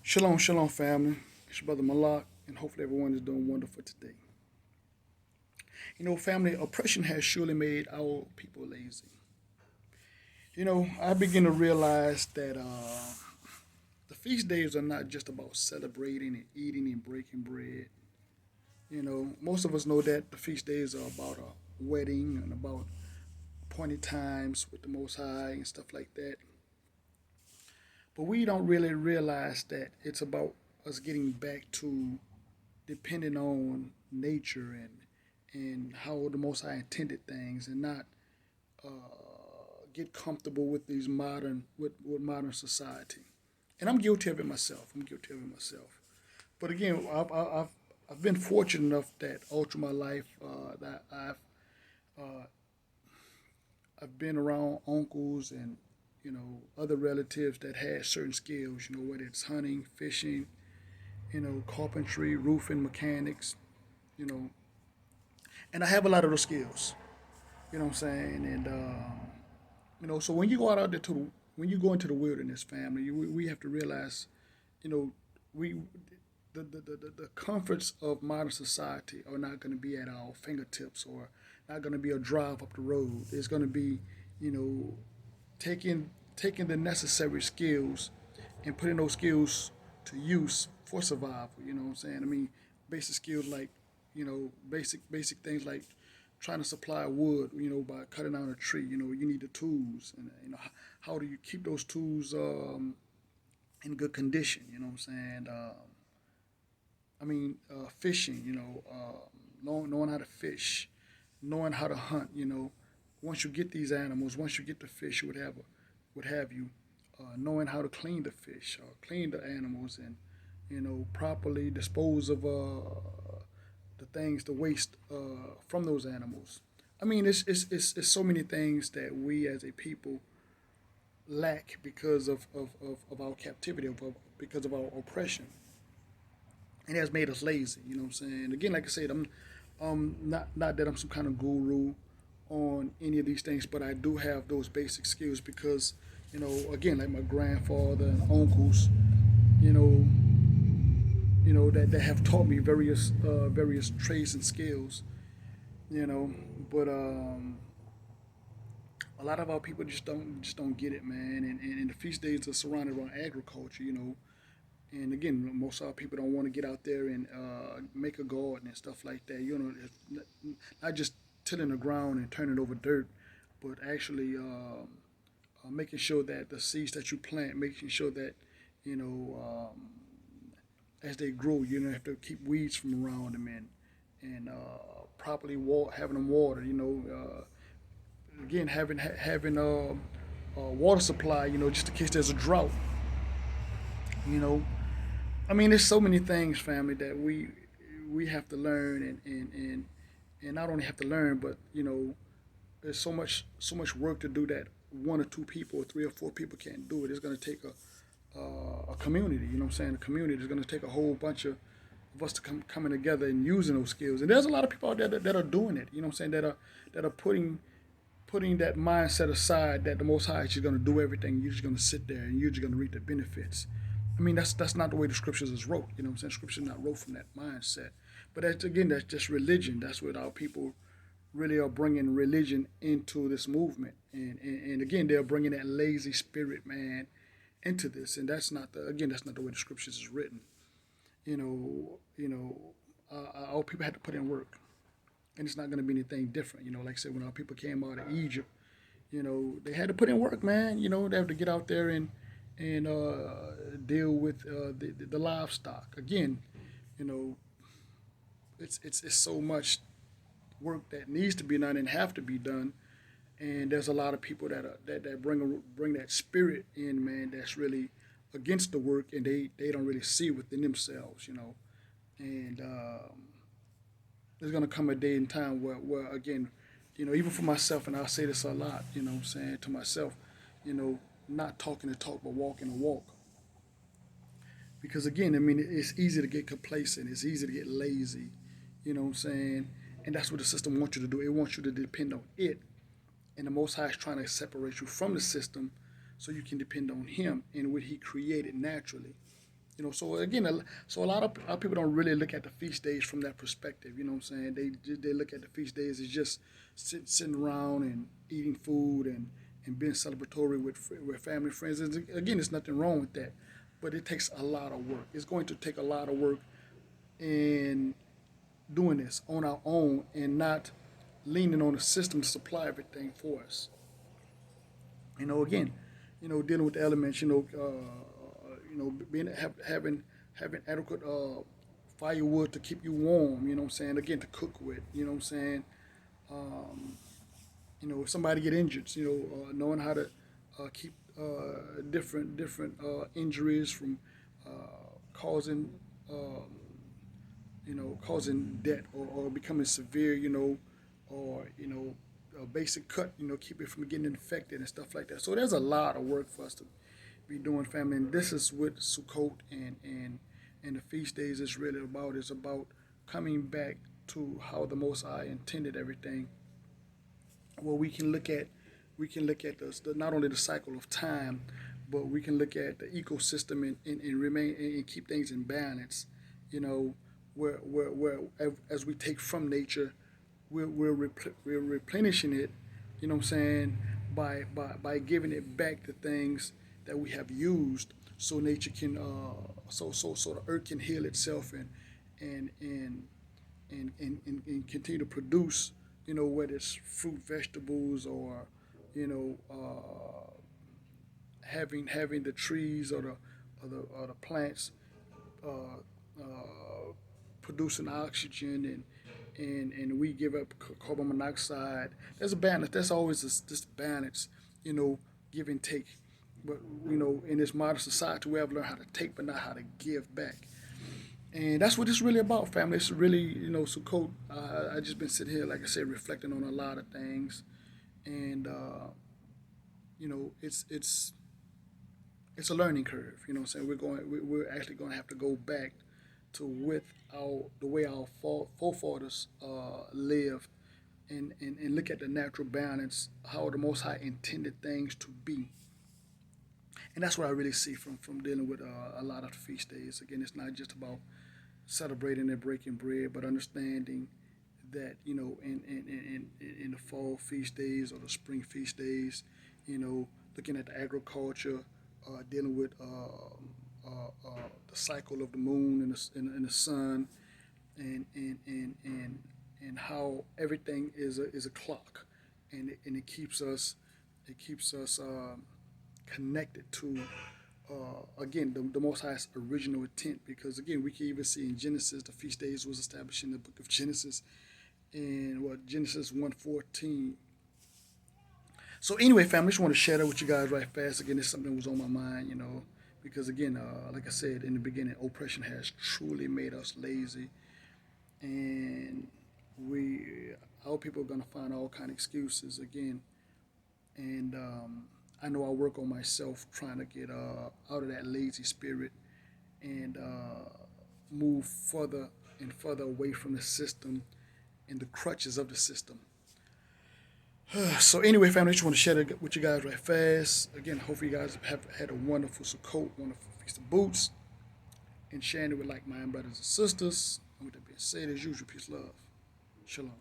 Shalom, shalom, family. It's your brother Malak, and hopefully everyone is doing wonderful today. Family, oppression has surely made our people lazy. I begin to realize that the feast days are not just about celebrating and eating and breaking bread. Most of us know that the feast days are about a wedding and about appointed times with the Most High and stuff like that. But we don't really realize that it's about us getting back to depending on nature and how the Most High intended things, and not get comfortable with these with modern society. And I'm guilty of it myself. But again, I've been fortunate enough that all through my life that uh, I've been around uncles and other relatives that had certain skills. Whether it's hunting, fishing, carpentry, roofing, mechanics. You know, and I have a lot of those skills. You know what I'm saying? And so when you go out there when you go into the wilderness, family, we have to realize, you know, we the comforts of modern society are not going to be at our fingertips, or not going to be a drive up the road. It's going to be, you know, taking the necessary skills and putting those skills to use for survival. You know what I'm saying? I mean, basic skills like, basic things like trying to supply wood, by cutting down a tree. You need the tools, and how do you keep those tools in good condition? You know what I'm saying? Fishing. Knowing how to fish, knowing how to hunt. Once you get these animals, once you get the fish, what have you, knowing how to clean the fish or clean the animals, and properly dispose of the things, the waste from those animals. I mean, it's so many things that we as a people lack because of our captivity, because of our oppression. It has made us lazy. You know what I'm saying? Again, like I said, I'm not that I'm some kind of guru on any of these things, but I do have those basic skills because, again, like my grandfather and uncles, you know, that have taught me various trades and skills. You know, but a lot of our people just don't get it, man. And the feast days are surrounded around agriculture. And again, most of our people don't want to get out there and make a garden and stuff like that. It's not just tilling the ground and turning over dirt, but actually making sure that the seeds that you plant, making sure that you know as they grow, you don't have to keep weeds from around them, and properly having them watered. Again, having water supply. Just in case there's a drought. You know, I mean, there's so many things, family, that we have to learn, and not only have to learn, but there's so much work to do that one or two people or three or four people can't do it. It's going to take a community. You know what I'm saying? A community is going to take a whole bunch of us to coming together and using those skills. And there's a lot of people out there that are doing it. You know what I'm saying? That are putting that mindset aside that the Most High is just going to do everything. You're just going to sit there and you're just going to reap the benefits. I mean, that's not the way the scriptures is wrote. You know what I'm saying? Scripture is not wrote from that mindset. But that's just religion. That's what our people really are bringing religion into this movement. And again, they're bringing that lazy spirit, man, into this. And that's not the way the scriptures is written. Our people had to put in work, and it's not going to be anything different. Like I said, when our people came out of Egypt, they had to put in work, man. They have to get out there and deal with the livestock. Again, you know, it's so much work that needs to be done and have to be done. And there's a lot of people that bring that spirit in, man. That's really against the work, and they don't really see within themselves. And there's gonna come a day and time where again, even for myself, and I say this a lot, what I'm saying, to myself, you know, not talking the talk but walking the walk. Because again, I mean, it's easy to get complacent. It's easy to get lazy. You know what I'm saying? And that's what the system wants you to do. It wants you to depend on it. And the Most High is trying to separate you from the system so you can depend on Him and what He created naturally. So again, so a lot of people don't really look at the feast days from that perspective. You know what I'm saying? They look at the feast days as just sitting around and eating food and being celebratory with family friends. And again, there's nothing wrong with that, but it takes a lot of work. It's going to take a lot of work in doing this on our own and not leaning on the system to supply everything for us. Again, dealing with the elements. Being having adequate firewood to keep you warm. You know what I'm saying? Again, to cook with. You know what I'm saying? Um, if somebody get injured, knowing how to keep different injuries from causing causing death or becoming severe, or a basic cut, keep it from getting infected and stuff like that. So there's a lot of work for us to be doing, family. And this is what Sukkot and the feast days is really about. It's about coming back to how the Most High intended everything. Well, we can look at not only the cycle of time, but we can look at the ecosystem and remain and keep things in balance. You know, where as we take from nature, we're replenishing it. You know what I'm saying? By giving it back the things that we have used, so nature can so the earth can heal itself and and and continue to produce, whether it's fruit, vegetables, or having the trees or the plants uh, uh, producing oxygen, and we give up carbon monoxide. There's a balance. There's always this balance, you know, give and take. But in this modern society, we have learned how to take, but not how to give back. And that's what it's really about, family. It's really, Sukkot. I just been sitting here, like I said, reflecting on a lot of things, and it's a learning curve. You know what I'm saying? We're actually going to have to go back to with the way our forefathers lived, and look at the natural balance, how the Most High intended things to be. And that's what I really see from dealing with a lot of the feast days. Again, it's not just about celebrating and breaking bread, but understanding that in the fall feast days or the spring feast days, looking at the agriculture, dealing with the cycle of the moon and the sun, and how everything is a clock, and it keeps us connected to again the Most High's original intent. Because again, we can even see in Genesis, the feast days was established in the book of Genesis, in what, Genesis 1:14. So anyway, family, I just want to share that with you guys right fast. Again, it's something that was on my mind, because again, like I said in the beginning, oppression has truly made us lazy, and our people are gonna find all kind of excuses again. And I know I work on myself trying to get out of that lazy spirit, and move further and further away from the system and the crutches of the system. So anyway, family, I just want to share that with you guys right fast. Again, hopefully you guys have had a wonderful Sukkot, wonderful Feast of Boots, and sharing it with like-minded brothers and sisters. And with that being said, as usual, peace, love, shalom.